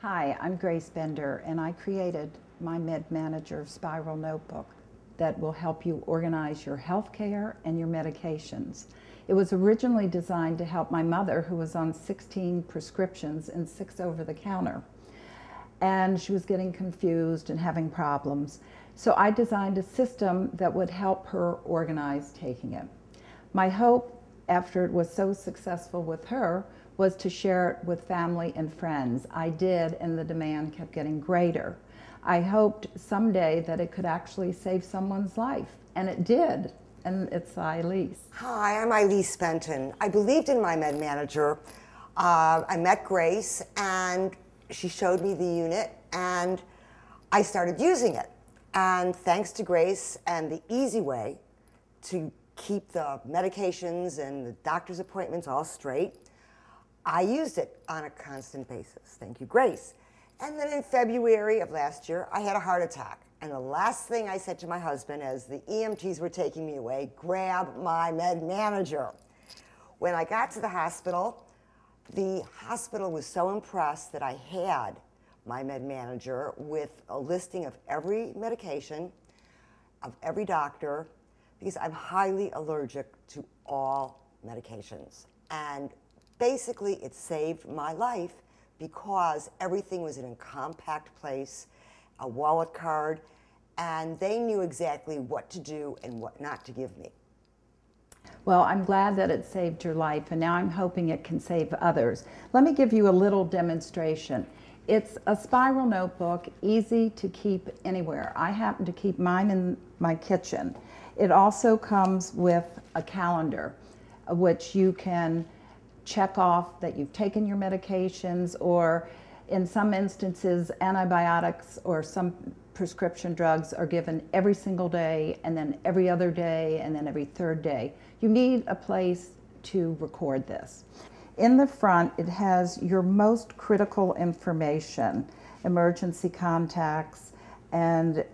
Hi, I'm Grace Bender, and I created my mymedmanager spiral notebook that will help you organize your health care and your medications. It was originally designed to help my mother, who was on 16 prescriptions and 6 over-the-counter. And she was getting confused and having problems. So I designed a system that would help her organize taking it. My hope, after it was so successful with her, was to share it with family and friends. I did, and the demand kept getting greater. I hoped someday that it could actually save someone's life, and it did, and it's Eileen. Hi, I'm Eileen Spenton. I believed in mymedmanager. I met Grace, and she showed me the unit, and I started using it. And thanks to Grace and the easy way to keep the medications and the doctor's appointments all straight, I used it on a constant basis. Thank you, Grace. And then in February of last year, I had a heart attack. And the last thing I said to my husband as the EMTs were taking me away, grab mymedmanager. When I got to the hospital was so impressed that I had mymedmanager with a listing of every medication, of every doctor, because I'm highly allergic to all medications. And basically, it saved my life because everything was in a compact place, a wallet card, and they knew exactly what to do and what not to give me. Well, I'm glad that it saved your life, and now I'm hoping it can save others. Let me give you a little demonstration. It's a spiral notebook, easy to keep anywhere. I happen to keep mine in my kitchen. It also comes with a calendar, which you can check off that you've taken your medications, or in some instances, antibiotics or some prescription drugs are given every single day, and then every other day, and then every third day. You need a place to record this. In the front, it has your most critical information, emergency contacts, and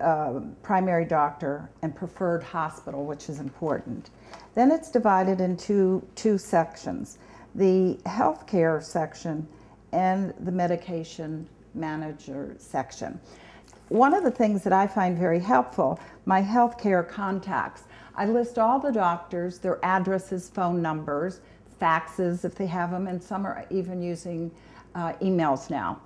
primary doctor and preferred hospital, which is important. Then it's divided into two sections: the healthcare section and the medication manager section. One of the things that I find very helpful, my healthcare contacts. I list all the doctors, their addresses, phone numbers, faxes if they have them, and some are even using emails now.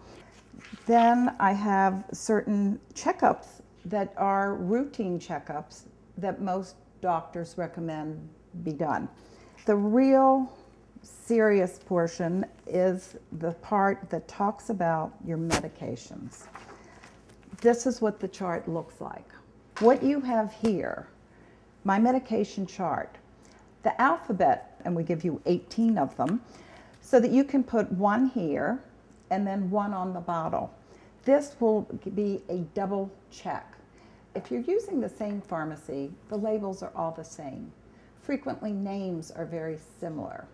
Then I have certain checkups that are routine checkups that most doctors recommend be done. The real serious portion is the part that talks about your medications. This is what the chart looks like. What you have here, my medication chart, the alphabet, and we give you 18 of them, so that you can put one here and then one on the bottle. This will be a double check. If you're using the same pharmacy, the labels are all the same. Frequently, names are very similar.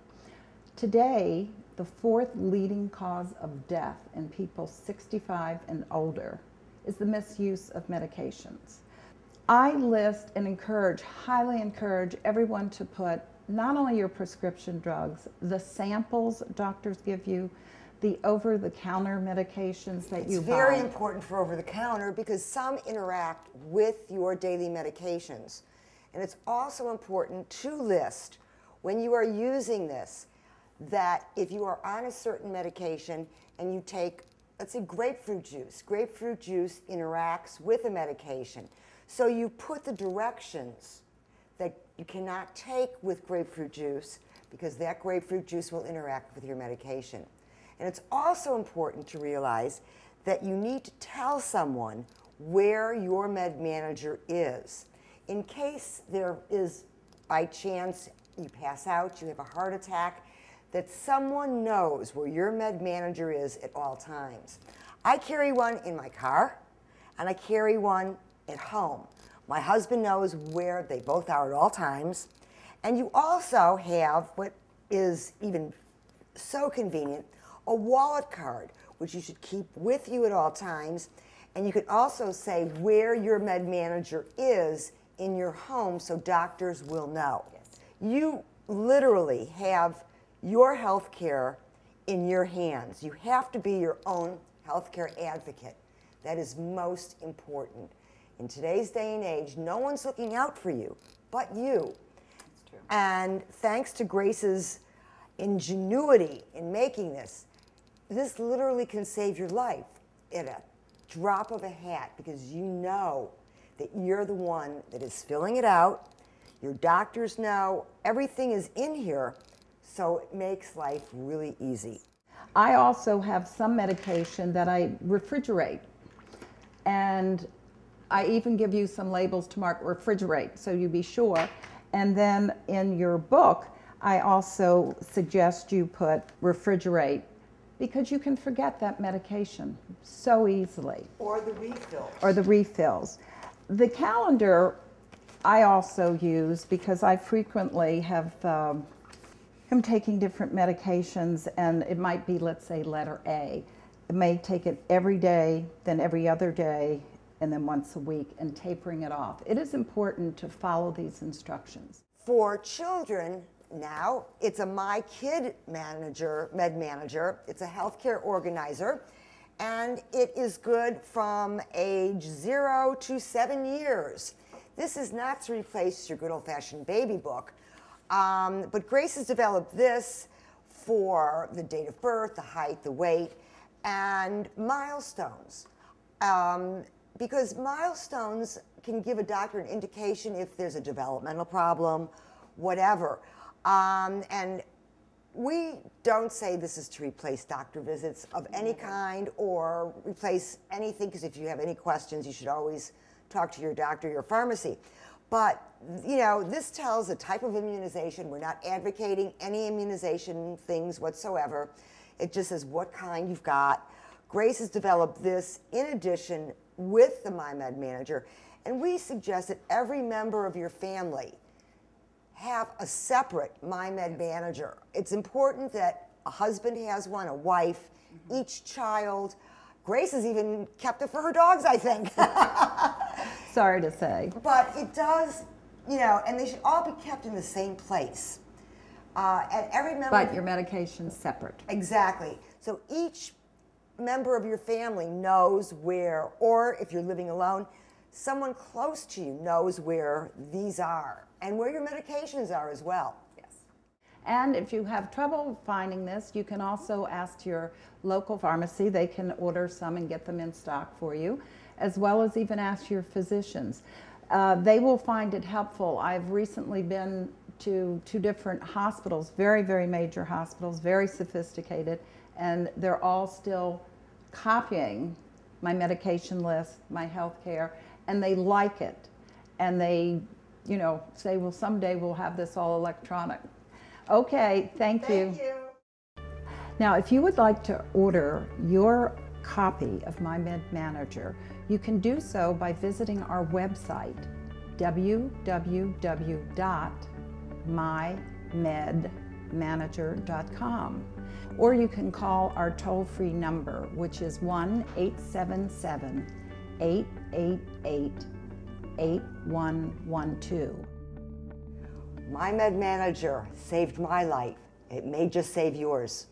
Today, the fourth leading cause of death in people 65 and older is the misuse of medications. I list and highly encourage everyone to put not only your prescription drugs, the samples doctors give you, the over-the-counter medications that you buy. It's very important for over-the-counter because some interact with your daily medications. And it's also important to list when you are using this that if you are on a certain medication and you take, let's say, grapefruit juice interacts with a medication. So you put the directions that you cannot take with grapefruit juice because that grapefruit juice will interact with your medication. And it's also important to realize that you need to tell someone where your mymedmanager is. In case there is, by chance, you pass out, you have a heart attack, that someone knows where your mymedmanager is at all times. I carry one in my car, and I carry one at home. My husband knows where they both are at all times. And you also have what is even so convenient, a wallet card, which you should keep with you at all times. And you can also say where your med manager is in your home so doctors will know. Yes. You literally have your health care in your hands. You have to be your own healthcare advocate. That is most important. In today's day and age, no one's looking out for you but you. That's true. And thanks to Grace's ingenuity in making this literally can save your life at a drop of a hat, because you know that you're the one that is filling it out. Your doctors know everything is in here, so it makes life really easy. I also have some medication that I refrigerate, and I even give you some labels to mark refrigerate, so you be sure. And then in your book, I also suggest you put refrigerate, because you can forget that medication so easily. Or the refills. Or the refills. The calendar I also use because I frequently have am taking different medications, and it might be, let's say, letter A. I may take it every day, then every other day, and then once a week, and tapering it off. It is important to follow these instructions. For children, now it's a My Kid Manager, Med Manager. It's a healthcare organizer, and it is good from age 0 to 7 years. This is not to replace your good old-fashioned baby book, but Grace has developed this for the date of birth, the height, the weight, and milestones. Because milestones can give a doctor an indication if there's a developmental problem, whatever. And we don't say this is to replace doctor visits of any kind or replace anything, because if you have any questions, you should always talk to your doctor, your pharmacy. But, you know, this tells a type of immunization. We're not advocating any immunization things whatsoever. It just says what kind you've got. Grace has developed this in addition with the mymedmanager, and we suggest that every member of your family have a separate mymedmanager. It's important that a husband has one, a wife, each child. Grace has even kept it for her dogs, I think. Sorry to say. But it does, you know, and they should all be kept in the same place. And every member. But your medication's separate. Exactly. So each member of your family knows where, or if you're living alone, someone close to you knows where these are and where your medications are as well. Yes. And if you have trouble finding this, you can also ask your local pharmacy. They can order some and get them in stock for you, as well as even ask your physicians. They will find it helpful. I've recently been to 2 different hospitals, very, very major hospitals, very sophisticated, and they're all still copying my medication list, my health care, and they like it. And they, you know, say, well, someday we'll have this all electronic. Okay, thank you. Thank you. Now, if you would like to order your copy of My Med Manager, you can do so by visiting our website, www.mymedmanager.com. Or you can call our toll-free number, which is 1-877-888-8112. My Med Manager saved my life. It may just save yours.